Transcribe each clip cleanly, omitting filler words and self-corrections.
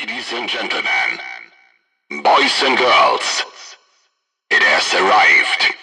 Ladies and gentlemen, boys and girls, it has arrived.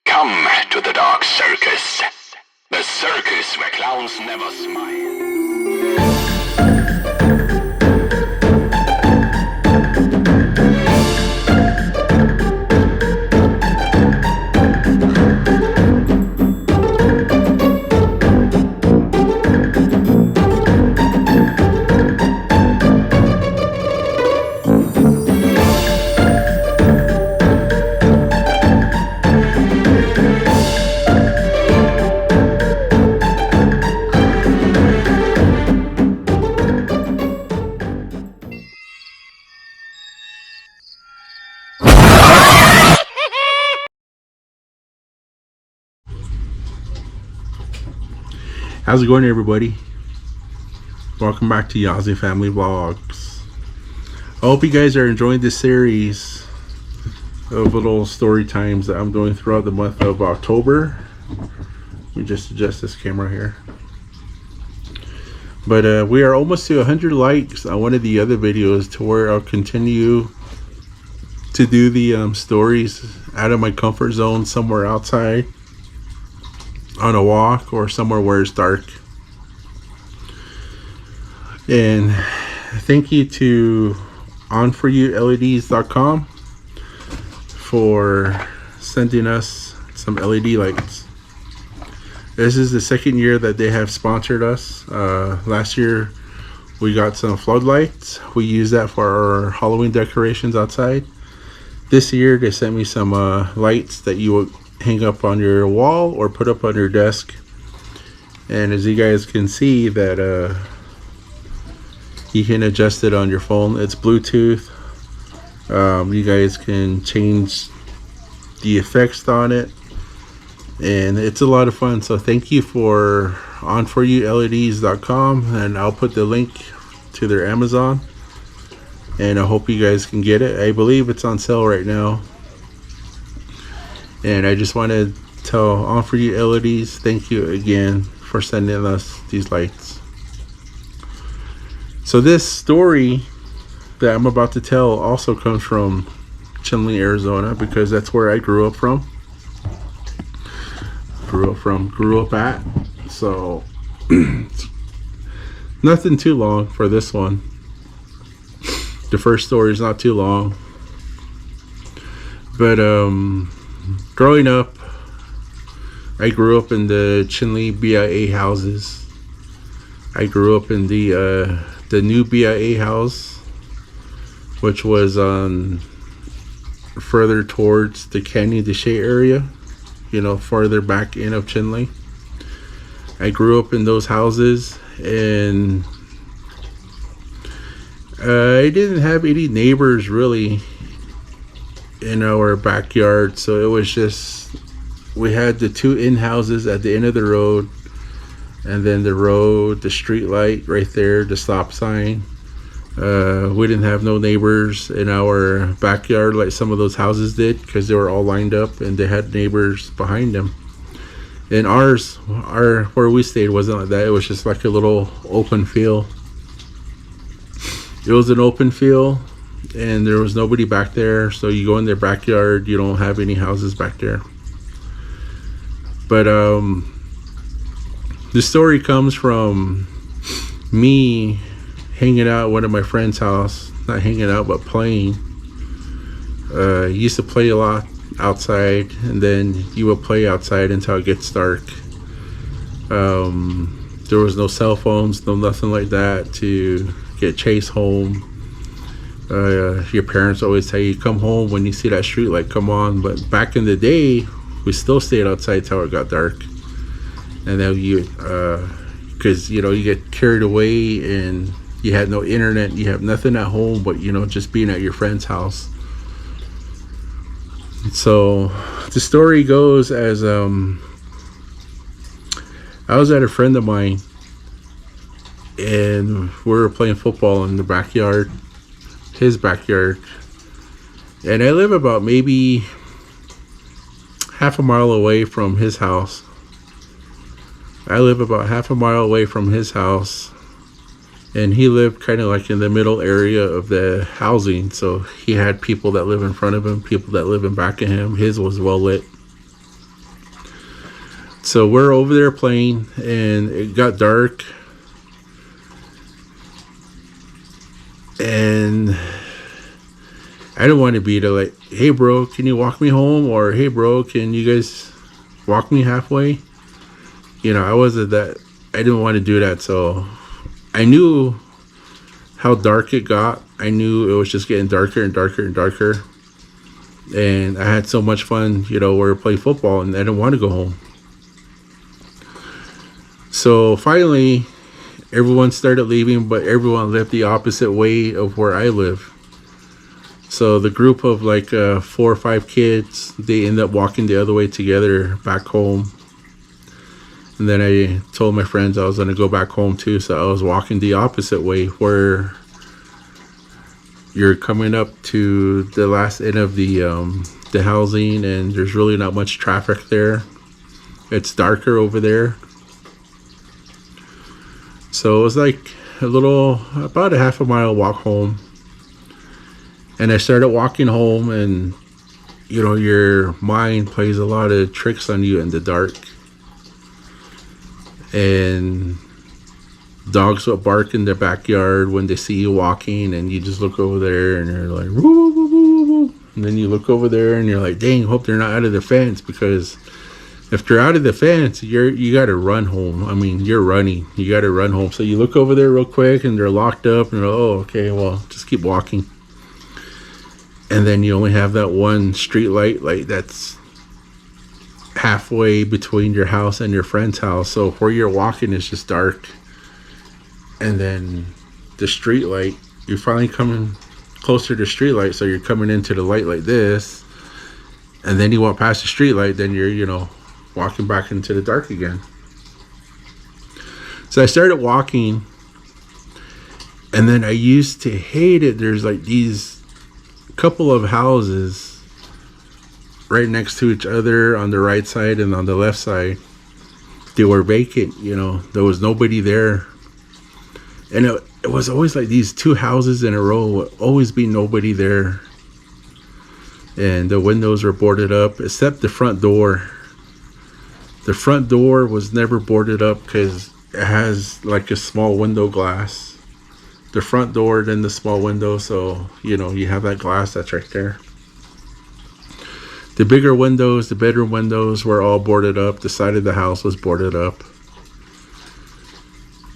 Come to the Dark Circus, the circus where clowns never smile. How's it going, everybody? Welcome back to Yazzie Family Vlogs. I hope you guys are enjoying this series of little story times that I'm doing throughout the month of October. Let me just adjust this camera here. But we are almost to 100 likes on one of the other videos, to where I'll continue to do the stories out of my comfort zone, somewhere outside on a walk or somewhere where it's dark. And thank you to onforyouLEDs.com for sending us some LED lights. This is the second year that they have sponsored us. Last year we got some floodlights. We used that for our Halloween decorations outside. This year they sent me some lights that you would hang up on your wall or put up on your desk. And as you guys can see, that you can adjust it on your phone. It's Bluetooth. You guys can change the effects on it, and it's a lot of fun. So thank you for onforyouLEDs.com, and I'll put the link to their Amazon, and I hope you guys can get it. I believe it's on sale right now. And I just want to tell On For You LEDs, thank you again for sending us these lights. So this story that I'm about to tell also comes from Chinle, Arizona, because that's where I grew up at. So nothing too long for this one. The first story is not too long, but growing up, I grew up in the Chinle BIA houses. I grew up in the new BIA house, which was on further towards the Canyon de Chelly area, you know, farther back in of Chinle. I grew up in those houses, and I didn't have any neighbors really in our backyard, so it was just, we had the two in houses at the end of the road, and then the road, the street light right there, the stop sign. We didn't have no neighbors in our backyard like some of those houses did, because they were all lined up and they had neighbors behind them. And where we stayed wasn't like that. It was just like a little open field. It was an open field, and there was nobody back there. So you go in their backyard, you don't have any houses back there. But the story comes from me hanging out at one of my friend's house. Not hanging out, but playing. Used to play a lot outside, and then you would play outside until it gets dark. There was no cell phones, no nothing like that to get chased home. Your parents always tell you, come home when you see that street light come on. But back in the day, we still stayed outside till it got dark. And then because you know, you get carried away and you had no internet, you have nothing at home but, you know, just being at your friend's house. So the story goes as I was at a friend of mine, and we were playing football in the backyard, his backyard, and I live about maybe half a mile away from his house. And he lived kind of like in the middle area of the housing. So he had people that live in front of him, people that live in back of him. His was well lit. So we're over there playing, and it got dark. And I didn't want to be to like, hey bro, can you walk me home? Or hey bro, can you guys walk me halfway? You know, I wasn't that, I didn't want to do that. So I knew how dark it got. I knew it was just getting darker and darker and darker. And I had so much fun, you know, where we played football, and I didn't want to go home. So finally, everyone started leaving, but everyone lived the opposite way of where I live. So the group of like 4 or 5 kids, they end up walking the other way together back home. And then I told my friends I was going to go back home too. So I was walking the opposite way, where you're coming up to the last end of the housing, and there's really not much traffic there. It's darker over there. So it was like about a half a mile walk home. And I started walking home, and you know, your mind plays a lot of tricks on you in the dark. And dogs will bark in their backyard when they see you walking, and you just look over there and you're like, woo, woo, woo, woo. And then you look over there and you're like, dang, hope they're not out of the fence, because if they're out of the fence, you got to run home. I mean, you're running. You got to run home. So you look over there real quick, and they're locked up, and you're like, oh, okay, well, just keep walking. And then you only have that one street light, like that's halfway between your house and your friend's house. So where you're walking is just dark. And then the street light, you're finally coming closer to the street light, so you're coming into the light like this. And then you walk past the street light, then you're, you know, walking back into the dark again. So I started walking, and then I used to hate it. There's like these couple of houses right next to each other on the right side and on the left side. They were vacant, you know, there was nobody there. And it was always like these 2 houses in a row would always be nobody there. And the windows were boarded up, except the front door. The front door was never boarded up because it has like a small window glass. The front door, then the small window, so you know, you have that glass that's right there. The bigger windows, the bedroom windows, were all boarded up. The side of the house was boarded up.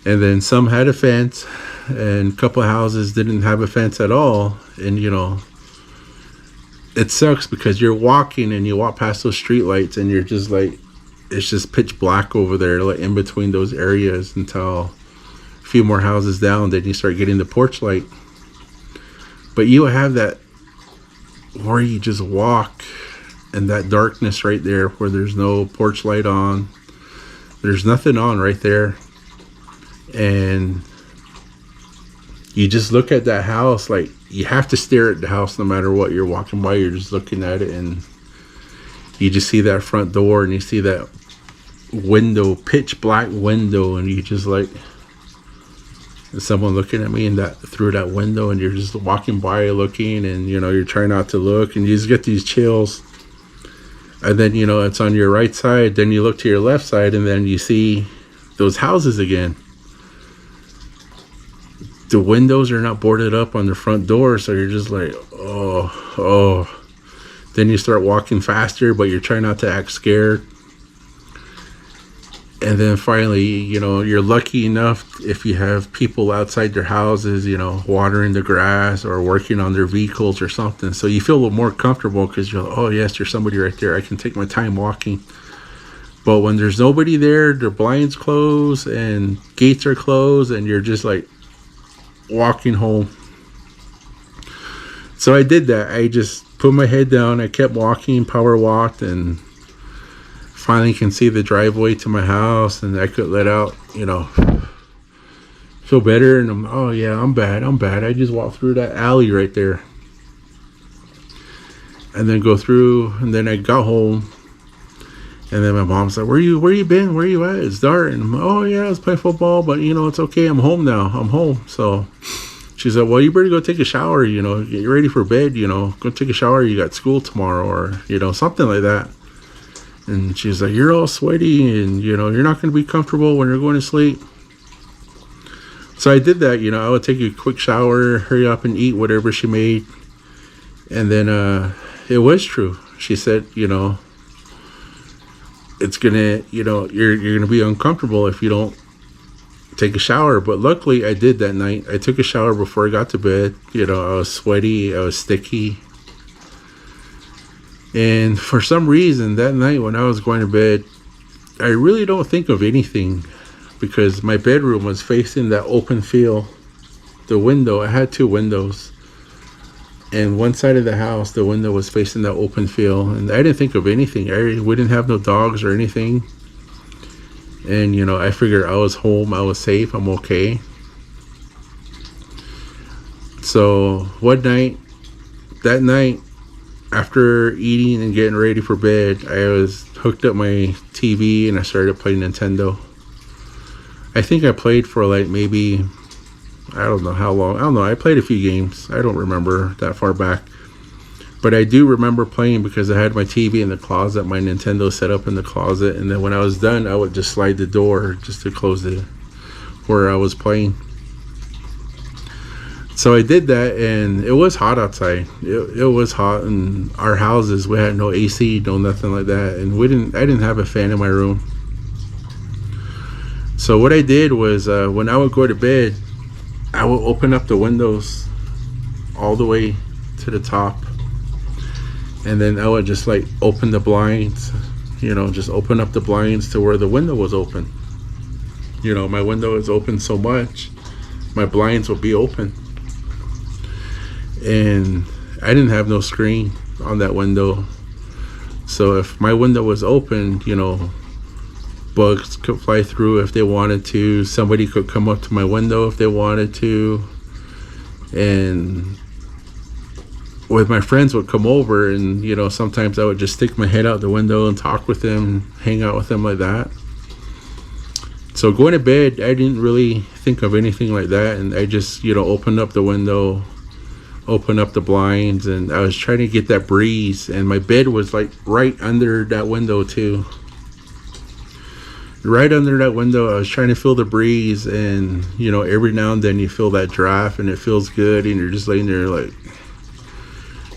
And then some had a fence, and a couple of houses didn't have a fence at all. And you know, it sucks because you're walking and you walk past those street lights, and you're just like, it's just pitch black over there, like in between those areas, until a few more houses down, then you start getting the porch light. But you have that where you just walk in that darkness right there, where there's no porch light on, there's nothing on right there, and you just look at that house. Like, you have to stare at the house no matter what. You're walking by, you're just looking at it, and you just see that front door, and you see that window, pitch black window, and you just like, is someone looking at me in that, through that window? And you're just walking by looking, and you know, you're trying not to look, and you just get these chills. And then, you know, it's on your right side, then you look to your left side, and then you see those houses again. The windows are not boarded up on the front door, so you're just like, oh. Then you start walking faster, but you're trying not to act scared. And then finally, you know, you're lucky enough if you have people outside their houses, you know, watering the grass or working on their vehicles or something. So you feel a little more comfortable because you're like, oh yes, there's somebody right there. I can take my time walking. But when there's nobody there, their blinds closed and gates are closed, and you're just like walking home. So I did that. I just put my head down. I kept walking, power walked, and finally can see the driveway to my house, and I could let out, you know, feel better. And I'm bad. I just walked through that alley right there, and then go through, and then I got home, And then my mom's like, where you been? Where you at? It's dark. And I'm like, oh yeah, I was playing football, but it's okay. I'm home now. I'm home. So she's like, well, you better go take a shower, get ready for bed, go take a shower. You got school tomorrow, or, something like that. And she's like, you're all sweaty and, you're not going to be comfortable when you're going to sleep. So I did that, I would take a quick shower, hurry up and eat whatever she made. And then it was true. She said, it's gonna, you're gonna be uncomfortable if you don't take a shower. But luckily I did that night. I took a shower before I got to bed. I was sweaty, I was sticky. And for some reason that night when I was going to bed, I really don't think of anything, because my bedroom was facing that open feel. The window, I had 2 windows. And one side of the house, the window was facing that open field. And I didn't think of anything. We didn't have no dogs or anything. And, I figured I was home. I was safe. I'm okay. So that night, after eating and getting ready for bed, I was hooked up my TV and I started playing Nintendo. I think I played for maybe, I don't know how long. I don't know. I played a few games. I don't remember that far back. But I do remember playing because I had my TV in the closet, my Nintendo set up in the closet. And then when I was done, I would just slide the door just to close where I was playing. So I did that, and it was hot outside. It was hot in our houses. We had no AC, no nothing like that. And I didn't have a fan in my room. So what I did was when I would go to bed, I would open up the windows all the way to the top, and then I would just open the blinds, just open up the blinds to where the window was open. My window is open so much, my blinds would be open. And I didn't have no screen on that window. So if my window was open, bugs could fly through if they wanted to. Somebody could come up to my window if they wanted to. And with my friends would come over, and sometimes I would just stick my head out the window and talk with them, hang out with them like that. So going to bed, I didn't really think of anything like that, and I just opened up the window, opened up the blinds, and I was trying to get that breeze. And my bed was right under that window too. Right under that window, I was trying to feel the breeze, and every now and then you feel that draft and it feels good, and you're just laying there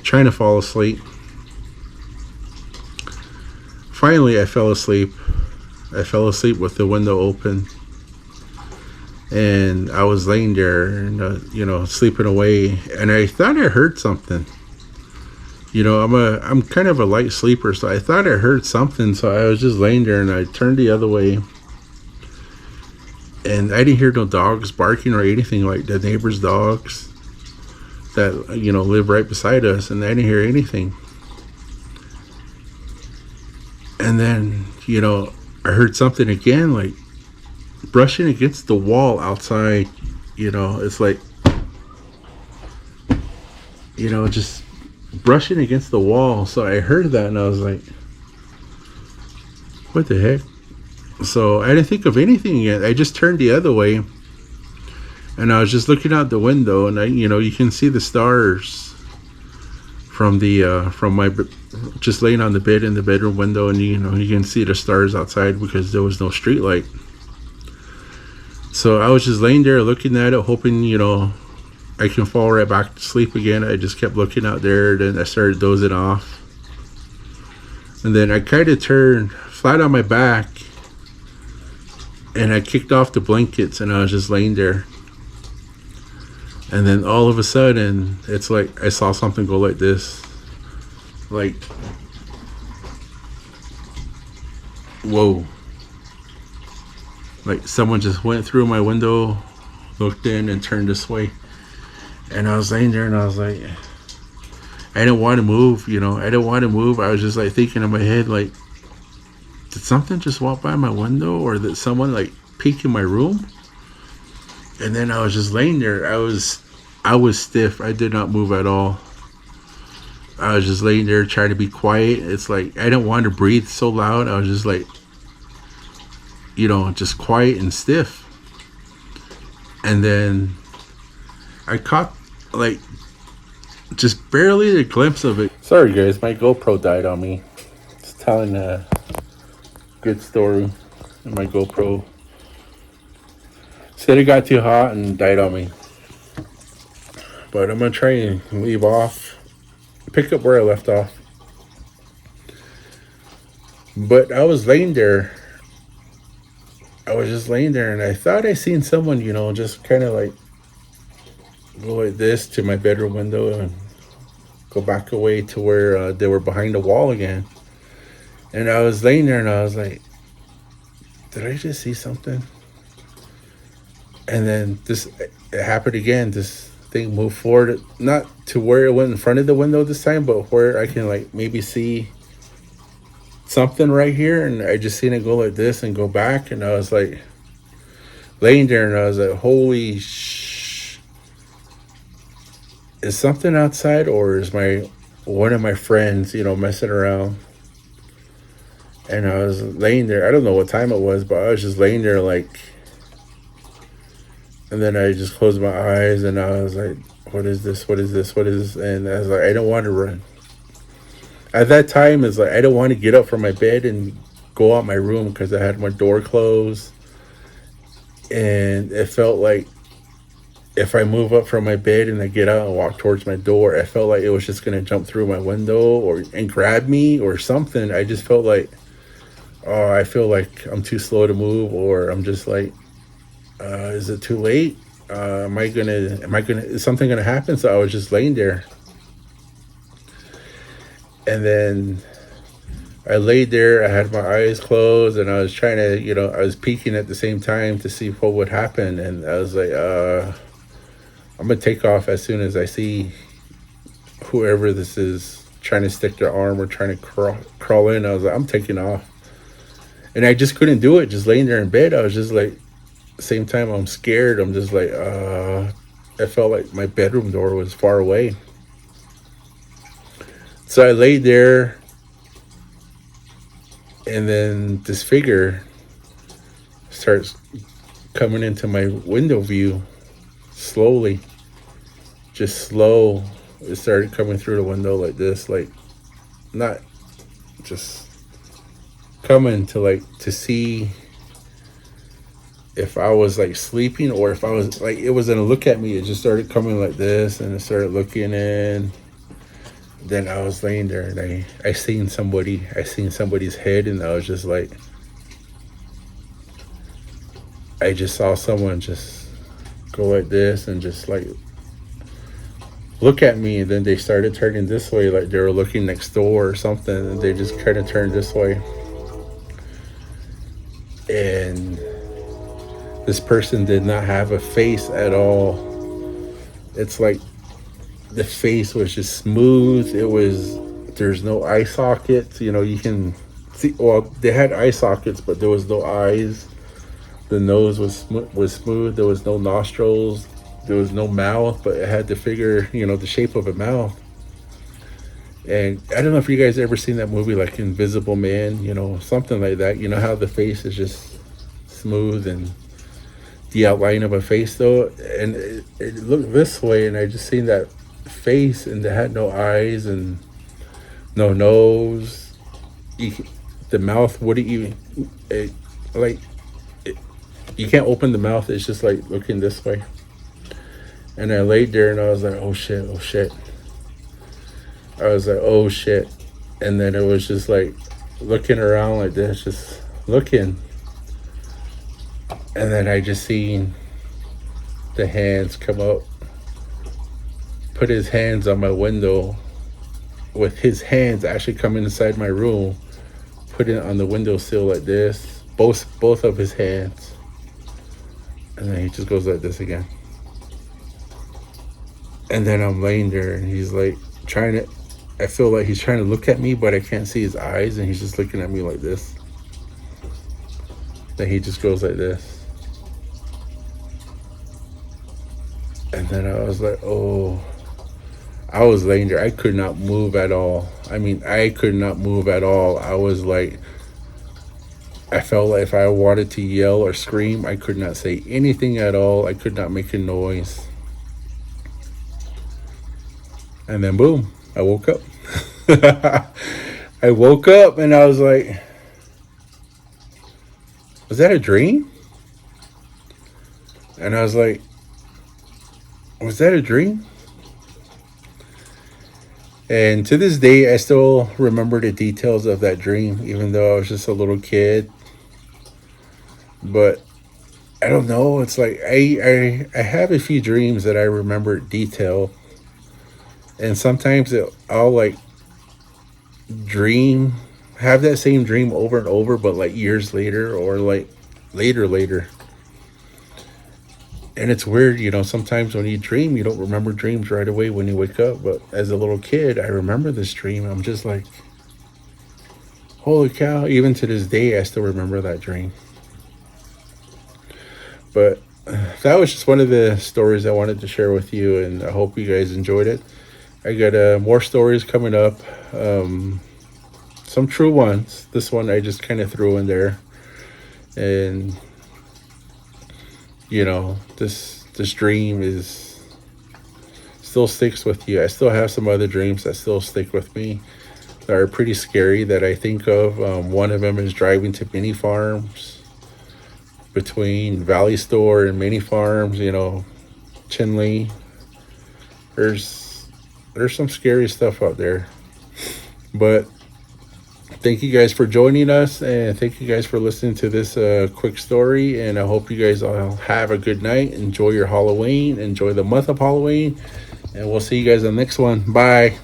trying to fall asleep. Finally I fell asleep. With the window open, and I was laying there and sleeping away, and I thought I heard something. I'm kind of a light sleeper, so I thought I heard something. So I was just laying there, and I turned the other way, and I didn't hear no dogs barking or anything, like the neighbors' dogs that live right beside us, and I didn't hear anything. And then I heard something again, brushing against the wall outside. It's just brushing against the wall. So I heard that, and I was like, what the heck? So I didn't think of anything yet. I just turned the other way, and I was just looking out the window, and you can see the stars from my just laying on the bed in the bedroom window, and you can see the stars outside because there was no street light. So I was just laying there looking at it, hoping I can fall right back to sleep again. I just kept looking out there. Then I started dozing off, and then I kind of turned flat on my back, and I kicked off the blankets, and I was just laying there. And then all of a sudden, it's like I saw something go like this. Whoa. Someone just went through my window, looked in, and turned this way. And I was laying there, and I was like, I didn't want to move, I didn't want to move. I was just thinking in my head, did something just walk by my window, or did someone peek in my room? And then I was just laying there. I was stiff. I did not move at all. I was just laying there trying to be quiet. It's like I didn't want to breathe so loud. I was just like, just quiet and stiff. And then I caught like just barely a glimpse of it. Sorry guys, my GoPro died on me. It's telling a good story. And my GoPro said it got too hot and died on me. But I'm gonna try and leave off, pick up where I left off. But I was laying there. I was just laying there and I thought I seen someone, just kind of like go like this to my bedroom window and go back away to where they were behind the wall again. And I was laying there and I was like, did I just see something? And then it happened again. This thing moved forward, not to where it went in front of the window this time, but where I can like maybe see something right here. And I just seen it go like this and go back. And I was like laying there and I was like, holy is something outside, or is one of my friends, messing around? And I was laying there. I don't know what time it was, but I was just laying there like, and then I just closed my eyes and I was like, what is this? What is this? What is this? And I was like, I don't want to run. At that time, it's like, I don't want to get up from my bed and go out my room because I had my door closed. And it felt like if I move up from my bed and I get out and walk towards my door, I felt like it was just going to jump through my window and grab me or something. I just felt like, oh, I feel like I'm too slow to move, or I'm just like, is it too late? Is something going to happen? So I was just laying there. And then I laid there, I had my eyes closed and I was trying to, I was peeking at the same time to see what would happen. And I was like, I'm going to take off as soon as I see whoever this is trying to stick their arm or trying to crawl in. I was like, I'm taking off. And I just couldn't do it. Just laying there in bed. I was just like, same time I'm scared. I'm just like, I felt like my bedroom door was far away. So I laid there, and then this figure starts coming into my window view slowly, just slow. It started coming through the window like this, like not just coming to see if I was like sleeping or if I was like, it was gonna look at me. It just started coming like this and it started looking in. Then I was laying there and I seen somebody's head, and I was just like, I just saw someone just go like this and just like look at me, and then they started turning this way like they were looking next door or something, and they just kind of turned this way. And this person did not have a face at all. It's like the face was just smooth. There's no eye sockets. You can see, well, they had eye sockets, but there was no eyes. The nose was smooth. There was no nostrils. There was no mouth, but it had the figure, the shape of a mouth. And I don't know if you guys ever seen that movie like Invisible Man, something like that. You know how the face is just smooth and the outline of a face though, and it looked this way, and I just seen that face, and they had no eyes and no nose. The mouth wouldn't even you can't open the mouth. It's just like looking this way. And I laid there and I was like, oh shit. I was like, oh shit. And then it was just like looking around like this, just looking. And then I just seen the hands come up, put his hands on my window, with his hands actually coming inside my room, put it on the windowsill like this, both of his hands. And then he just goes like this again. And then I'm laying there and he's like I feel like he's trying to look at me, but I can't see his eyes, and he's just looking at me like this. Then he just goes like this. And then I was like, oh, I was laying there. I could not move at all. I mean, I could not move at all. I was like, I felt like if I wanted to yell or scream, I could not say anything at all. I could not make a noise. And then boom, I woke up. I woke up and I was like, was that a dream? And I was like, was that a dream? And to this day, I still remember the details of that dream, even though I was just a little kid. But I don't know. It's like I have a few dreams that I remember detail, and sometimes I'll like dream, have that same dream over and over, but like years later or like later. And it's weird, you know, sometimes when you dream, you don't remember dreams right away when you wake up. But as a little kid, I remember this dream. I'm just like, holy cow. Even to this day, I still remember that dream. But that was just one of the stories I wanted to share with you. And I hope you guys enjoyed it. I got more stories coming up. Some true ones. This one I just kind of threw in there. And you know, this dream is still sticks with you. I still have some other dreams that still stick with me that are pretty scary that I think of. One of them is driving to mini farms between Valley Store and mini farms. You know, Chinle. There's some scary stuff out there, but thank you guys for joining us, and thank you guys for listening to this quick story. And I hope you guys all have a good night. Enjoy your Halloween. Enjoy the month of Halloween. And we'll see you guys on the next one. Bye.